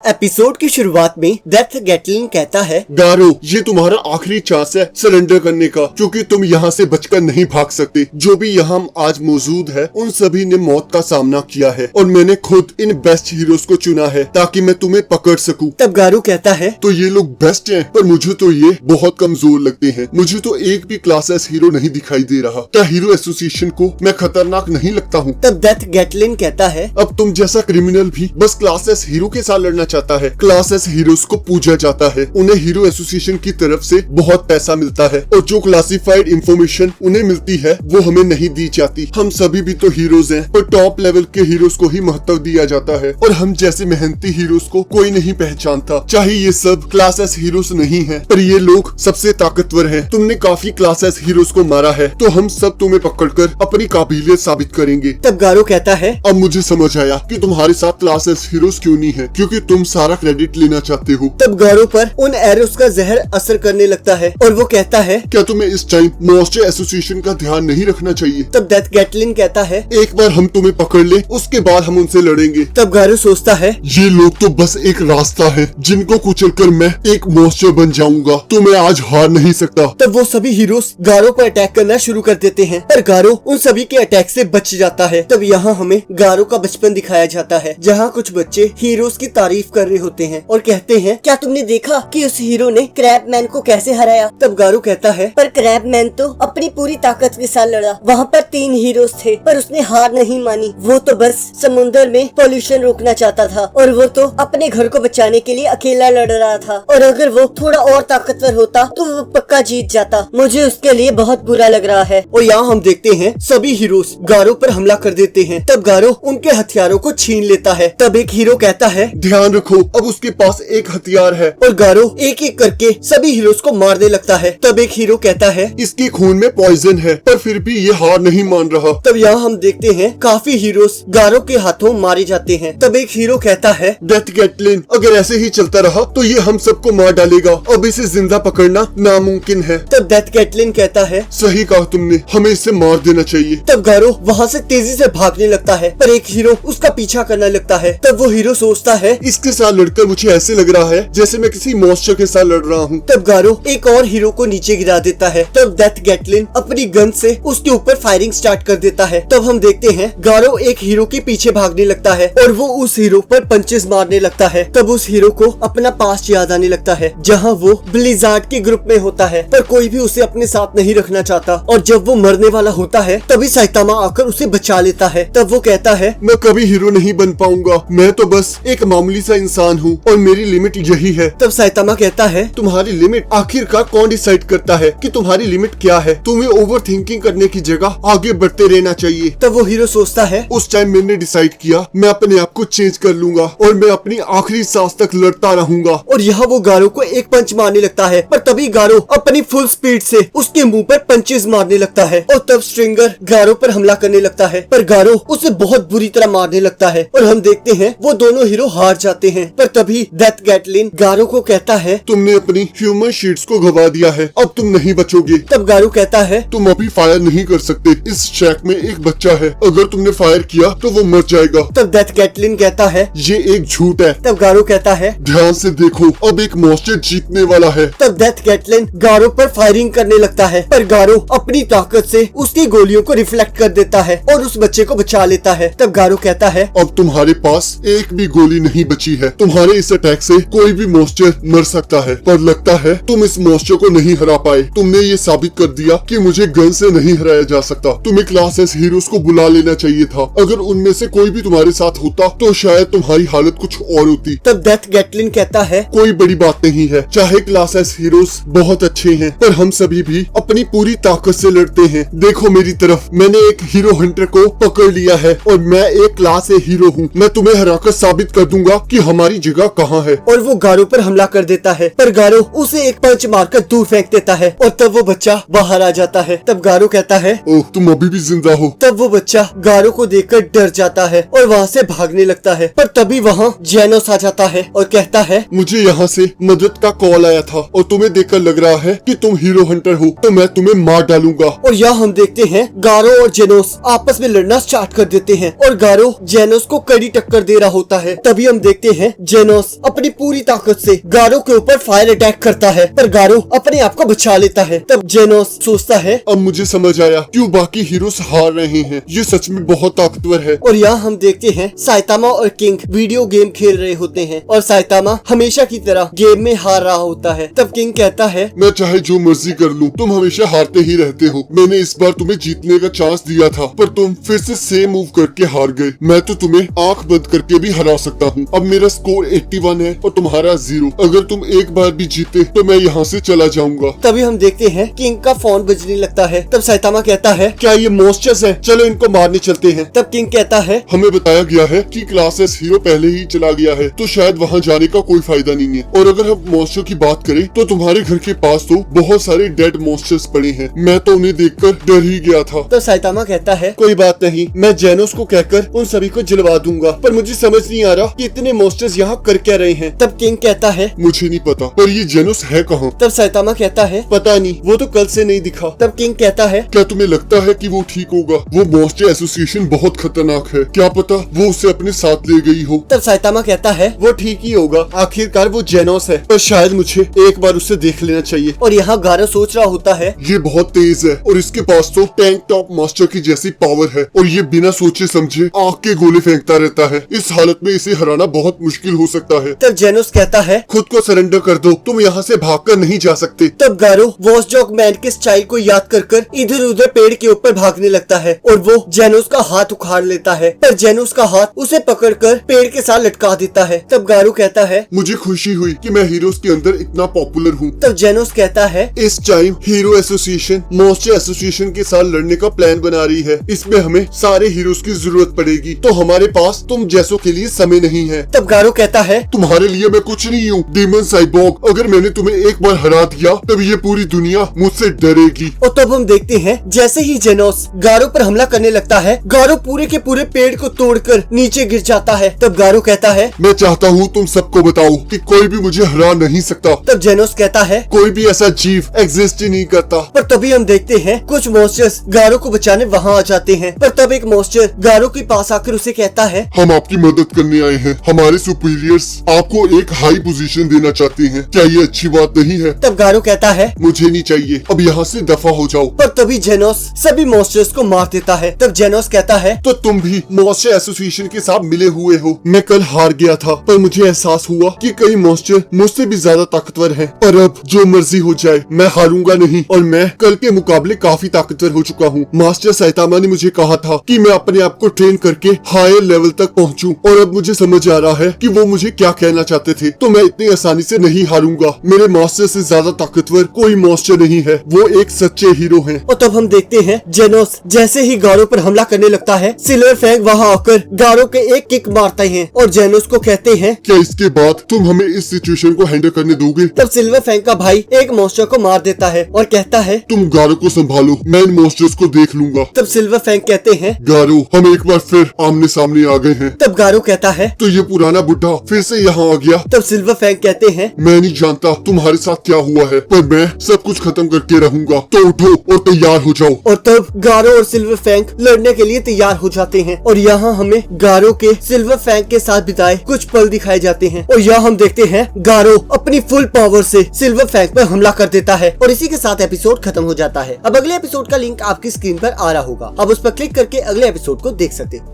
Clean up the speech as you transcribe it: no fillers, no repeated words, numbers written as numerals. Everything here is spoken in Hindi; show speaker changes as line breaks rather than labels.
एपिसोड की शुरुआत में डेथ गैटलिन कहता है,
गारो, ये तुम्हारा आखिरी चांस है सरेंडर करने का, क्योंकि तुम यहाँ से बचकर नहीं भाग सकते। जो भी यहाँ आज मौजूद है उन सभी ने मौत का सामना किया है और मैंने खुद इन बेस्ट हीरोज को चुना है ताकि मैं तुम्हें पकड़ सकूं।
तब गारो कहता है,
तो ये लोग बेस्ट हैं, पर मुझे तो ये बहुत कमजोर लगते हैं। मुझे तो एक भी क्लास एस हीरो नहीं दिखाई दे रहा। क्या हीरो एसोसिएशन को मैं खतरनाक नहीं लगता हूँ?
तब डेथ गैटलिन कहता है,
अब तुम जैसा क्रिमिनल भी बस क्लास एस हीरो के साथ लड़ना चाहता है। क्लास एस हीरोज को पूजा जाता है, उन्हें हीरो एसोसिएशन की तरफ से बहुत पैसा मिलता है और जो क्लासिफाइड इंफॉर्मेशन उन्हें मिलती है वो हमें नहीं दी जाती। हम सभी भी तो हीरोज हैं, पर टॉप लेवल के हीरोज को ही महत्व दिया जाता है और हम जैसे मेहनती हीरोज को कोई नहीं पहचानता। चाहे ये सब क्लास एस हीरोज नहीं है, पर ये लोग सबसे ताकतवर हैं। तुमने काफी क्लास एस हीरोज को मारा है, तो हम सब तुम्हें पकड़कर अपनी काबिलियत साबित करेंगे।
तब गारो कहता है,
अब मुझे समझ आया कि तुम्हारे साथ क्लास एस हीरोज क्यों नहीं है, क्योंकि तुम सारा क्रेडिट लेना चाहते हो।
तब गारो पर उन एरोस का जहर असर करने लगता है और वो कहता है,
क्या तुम्हें इस टाइम मॉन्स्टर एसोसिएशन का ध्यान नहीं रखना चाहिए?
तब डेथ गैटलिन कहता है,
एक बार हम तुम्हें पकड़ ले, उसके बाद हम उनसे लड़ेंगे।
तब गारो सोचता है,
ये लोग तो बस एक रास्ता है जिनको कुचलकर मैं एक मॉन्स्टर बन जाऊंगा, तो मैं आज हार नहीं सकता।
तब वो सभी हीरोज गारो पर अटैक करना शुरू कर देते हैं, पर गारो उन सभी के अटैक से बच जाता है। तब यहाँ हमें गारो का बचपन दिखाया जाता है, जहाँ कुछ बच्चे हीरोज की तारीफ कर रहे होते हैं और कहते हैं, क्या तुमने देखा कि उस हीरो ने क्रैब मैन को कैसे हराया? तब गारो कहता है, पर क्रैब मैन तो अपनी पूरी ताकत के साथ लड़ा। वहाँ पर 3 हीरोज थे, पर उसने हार नहीं मानी। वो तो बस समुद्र में पोल्यूशन रोकना चाहता था और वो तो अपने घर को बचाने के लिए अकेला लड़ रहा था, और अगर वो थोड़ा और ताकतवर होता तो वो पक्का जीत जाता। मुझे उसके लिए बहुत बुरा लग रहा है। और यहाँ हम देखते हैं सभी हीरोज गारो पर हमला कर देते हैं। तब गारो उनके हथियारों को छीन लेता है। तब एक हीरो कहता है,
ध्यान रखो, अब उसके पास एक हथियार है।
और गारो एक एक करके सभी हीरोज को मारने लगता है। तब एक हीरो कहता है,
इसके खून में पॉइजन है, पर फिर भी ये हार नहीं मान रहा।
तब यहाँ हम देखते हैं काफी हीरोज गारो के हाथों मारे जाते हैं। तब एक हीरो कहता है,
डेथ गैटलिन, अगर ऐसे ही चलता रहा तो ये हम सबको मार डालेगा। अब इसे जिंदा पकड़ना नामुमकिन है।
तब डेथ गैटलिन कहता है,
सही कहा तुमने, हमें इसे मार देना चाहिए।
तब गारो वहाँ से तेजी से भागने लगता है, पर एक हीरो उसका पीछा करने लगता है। तब वो हीरो सोचता है,
इसके साथ लड़कर मुझे ऐसे लग रहा है जैसे मैं किसी मॉन्स्टर के साथ लड़ रहा हूँ।
तब गारो एक और हीरो को नीचे गिरा देता है। तब डेथ गैटलिन अपनी गन से उसके ऊपर फायरिंग स्टार्ट कर देता है। तब हम देखते हैं गारो एक हीरो के पीछे भागने लगता है और वो उस हीरो पर पंचेस मारने लगता है। तब उस हीरो को अपना पास्ट याद आने लगता है, जहाँ वो ब्लिजार्ड के ग्रुप में होता है, पर कोई भी उसे अपने साथ नहीं रखना चाहता। और जब वो मरने वाला होता है तभी साइतामा आकर उसे बचा लेता है। तब वो कहता है,
मैं कभी हीरो नहीं बन पाऊंगा, मैं तो बस एक मामूली सा इंसान हूँ और मेरी लिमिट यही है।
तब साइतामा कहता है,
तुम्हारी लिमिट आखिरकार कौन डिसाइड करता है कि तुम्हारी लिमिट क्या है? तुम्हें ओवर थिंकिंग करने की जगह आगे बढ़ते रहना चाहिए।
तब वो हीरो सोचता है,
उस टाइम मैंने डिसाइड किया मैं अपने आप को चेंज कर लूंगा और मैं अपनी आखिरी सांस तक लड़ता रहूंगा।
और यहाँ वो गारो को एक पंच मारने लगता है, पर तभी गारो अपनी फुल स्पीड से उसके मुंह पर पंचेस मारने लगता है। और तब स्ट्रिंगर गारो पर हमला करने लगता है, पर गारो उसे बहुत बुरी तरह मारने लगता है और हम देखते हैं वो दोनों हीरो हार जाते हैं। पर तभी डेथ गैटलिन गारो को कहता है,
तुमने अपनी ह्यूमन शीट्स को गवा दिया है, अब तुम नहीं बचोगे।
तब गारो कहता है,
तुम अभी फायर नहीं कर सकते, इस शैक में एक बच्चा है, अगर तुमने फायर किया तो वो मर जाएगा।
तब डेथ गैटलिन कहता है,
ये एक झूठ है।
तब गारो कहता है,
ध्यान से देखो, अब एक मॉन्स्टर जीतने वाला है।
तब डेथ गैटलिन गारो पर फायरिंग करने लगता है, पर गारो अपनी ताकत से उसकी गोलियों को रिफ्लेक्ट कर देता है और उस बच्चे को बचा लेता है। तब गारो कहता है,
अब तुम्हारे पास एक भी गोली नहीं बची है। तुम्हारे इस अटैक से कोई भी मॉन्स्टर मर सकता है, पर लगता है तुम इस मॉन्स्टर को नहीं हरा पाए। तुमने ये साबित कर दिया कि मुझे गन से नहीं हराया जा सकता। तुम्हें क्लास एस हीरोज को बुला लेना चाहिए था। अगर उनमें से कोई भी तुम्हारे साथ होता तो शायद तुम्हारी हालत कुछ और होती।
तब डेथ गैटलिन कहता है,
कोई बड़ी बात नहीं है, चाहे क्लास एस हीरोज बहुत अच्छे हैं, पर हम सभी भी अपनी पूरी ताकत से लड़ते हैं। देखो मेरी तरफ, मैंने एक हीरो हंटर को पकड़ लिया है और मैं एक क्लास ए हीरो हूँ। मैं तुम्हें हराकर साबित कर दूंगा कि हमारी जगह कहाँ है।
और वो गारो पर हमला कर देता है, पर गारो उसे एक पंच मारकर दूर फेंक देता है और तब वो बच्चा बाहर आ जाता है। तब गारो कहता है,
ओह, तुम अभी भी जिंदा हो।
तब वो बच्चा गारो को देखकर डर जाता है और वहाँ से भागने लगता है, पर तभी वहाँ जेनोस आ जाता है और कहता है,
मुझे यहाँ से मदद का कॉल आया था और तुम्हें देखकर लग रहा है कि तुम हीरो हंटर हो, तो मैं तुम्हें मार डालूंगा।
और यहाँ हम देखते हैं गारो और जेनोस आपस में लड़ना स्टार्ट कर देते हैं और गारो जेनोस को कड़ी टक्कर दे रहा होता है। तभी हम देखते हैं जेनोस अपनी पूरी ताकत से गारो के ऊपर फायर अटैक करता है, पर गारो अपने आप को बचा लेता है। तब जेनोस सोचता है
अब मुझे समझ आया क्यों बाकी हीरोज हार रहे हैं, ये सच में बहुत ताकतवर है।
और यहाँ हम देखते हैं साइतामा और किंग वीडियो गेम खेल रहे होते हैं और साइतामा हमेशा की तरह गेम में हार रहा होता है। तब किंग कहता है
मैं चाहे जो मर्जी कर लूं, तुम हमेशा हारते ही रहते हो। मैंने इस बार तुम्हें जीतने का चांस दिया था पर तुम फिर से सेम मूव करके हार गए। मैं तो तुम्हें आंख बंद करके भी हरा सकता हूँ। अब मेरा स्कोर 81 है और तुम्हारा 0। अगर तुम एक बार भी जीते तो मैं यहाँ से चला जाऊंगा।
तभी हम देखते हैं किंग का फोन बजने लगता है। तब साइतामा कहता है क्या ये मॉन्स्टर्स हैं? चलो इनको मारने चलते हैं। तब किंग कहता है
हमें बताया गया है कि क्लास एस हीरो पहले ही चला गया है, तो शायद वहाँ जाने का कोई फायदा नहीं है। और अगर हम मॉन्स्टर की बात करें तो तुम्हारे घर के पास तो बहुत सारे डेड मॉन्स्टर्स पड़े हैं। मैं तो उन्हें देखकर डर ही गया था।
तो साइतामा कहता है कोई बात नहीं, मैं जेनोस को कहकर उन सभी को जलवा दूंगा, पर मुझे समझ नहीं आ रहा कि इतने मॉन्स्टर्स यहाँ कर क्या रहे हैं। तब किंग कहता है
मुझे नहीं पता, पर ये जेनोस है कहाँ?
तब साइतामा कहता है पता नहीं, वो तो कल से नहीं दिखा। तब किंग कहता है
क्या तुम्हें लगता है कि वो ठीक होगा? वो मॉन्स्टर एसोसिएशन बहुत खतरनाक है, क्या पता वो उसे अपने साथ ले गई हो।
तब साइतामा कहता है वो ठीक ही होगा, आखिरकार वो जेनोस है, पर शायद मुझे एक बार उससे देख लेना चाहिए। और यहाँ गारो सोच रहा होता है
ये बहुत तेज है और इसके पास तो टैंक टॉप मास्टर की जैसी पावर है और ये बिना सोचे समझे आंख के गोले फेंकता रहता है। इस हालत में इसे हराना बहुत मुश्किल हो सकता है।
तब जेनोस कहता है
खुद को सरेंडर कर दो, तुम यहाँ से भागकर नहीं जा सकते।
तब गारो वॉचडॉग मैन के स्टाइल को याद कर इधर उधर पेड़ के ऊपर भागने लगता है और वो जेनोस का हाथ उखाड़ लेता है, पर जेनोस का हाथ उसे पकड़कर पेड़ के साथ लटका देता है। तब गारो कहता है
मुझे खुशी हुई कि मैं हीरोज के अंदर इतना पॉपुलर हूँ।
तब जेनोस कहता है
इस time hero association monster association के साथ लड़ने का प्लान बना रही है। इसमें हमें सारे हीरोज की जरूरत पड़ेगी, तो हमारे पास तुम जैसों के लिए समय नहीं है।
तब गारो कहता है
तुम्हारे लिए मैं कुछ नहीं हूँ डीमन साइबॉर्ग। अगर मैंने तुम्हें एक बार हरा दिया तब ये पूरी दुनिया मुझसे डरेगी।
और तब हम देखते हैं जैसे ही जेनोस गारो पर हमला करने लगता है, गारो पूरे के पूरे पेड़ को तोड़कर नीचे गिर जाता है। तब गारो कहता है
मैं चाहता हूँ तुम सबको बताओ कि कोई भी मुझे हरा नहीं सकता।
तब जेनोस कहता है
कोई भी ऐसा जीव एग्जिस्ट ही नहीं करता।
पर तभी हम देखते हैं कुछ मॉन्स्टर्स गारो को बचाने वहाँ आ जाते हैं, पर तब एक मॉन्स्टर गारो के पास आकर उसे कहता है
हम आपकी मदद करने आए हैं। हमारे सुपीरियर्स आपको एक हाई पोजीशन देना चाहते हैं, क्या ये अच्छी बात नहीं है?
तब गारो कहता है
मुझे नहीं चाहिए, अब यहाँ से दफा हो जाओ।
पर तभी जेनोस सभी मॉन्स्टर्स को मार देता है। तब जेनोस कहता है
तो तुम भी मॉन्स्टर एसोसिएशन के साथ मिले हुए हो। मैं कल हार गया था पर मुझे एहसास हुआ कि कई मॉन्स्टर मुझसे भी ज्यादा ताकतवर हैं। पर अब जो मर्जी हो जाए मैं हारूंगा नहीं और मैं कल के मुकाबले काफी ताकतवर हो चुका हूँ। मास्टर साइतामा ने मुझे कहा था कि मैं अपने आप को ट्रेन करके हायर लेवल तक पहुँचूं और अब मुझे समझ आ रहा है कि वो मुझे क्या कहना चाहते थे। तो मैं इतनी आसानी से नहीं हारूंगा। मेरे मास्टर से ज्यादा ताकतवर कोई मॉन्स्टर नहीं है, वो एक सच्चे हीरो हैं।
और तब हम देखते हैं जेनोस जैसे ही गारो पर हमला करने लगता है, सिल्वर फैंग वहाँ आकर गारो के एक किक मारते हैं और जेनोस को कहते हैं
क्या इसके बाद तुम हमें इस सिचुएशन को हैंडल करने दोगे?
तब सिल्वर फैंग का भाई एक मॉन्स्टर को मार देता है और कहता है
तुम गारो को संभालो, मैं इन मॉन्स्टर्स को देख लूंगा।
तब सिल्वर फैंग कहते हैं
गारो हम एक बार फिर आमने सामने आ गए हैं।
तब गारो कहता है
तो ये पुराना बुढ़ा फिर से यहाँ आ गया।
तब सिल्वर फैंग कहते हैं
मैं नहीं जानता तुम्हारे साथ क्या हुआ है, पर मैं सब कुछ खत्म करके रहूंगा। तो उठो और तैयार हो जाओ।
और तब गारो और सिल्वर फैंग लड़ने के लिए तैयार हो जाते हैं और यहाँ हमें गारो के सिल्वर फैंग के साथ बिताए कुछ पल दिखाए जाते हैं। और यहाँ हम देखते हैं गारो अपनी फुल पावर से सिल्वर फैंग पर हमला कर देता है और इसी के साथ एपिसोड खत्म हो जाता है। अब अगले एपिसोड का लिंक आपकी स्क्रीन पर आ रहा होगा, अब उस पर क्लिक करके अगले एपिसोड को देख सकते हो।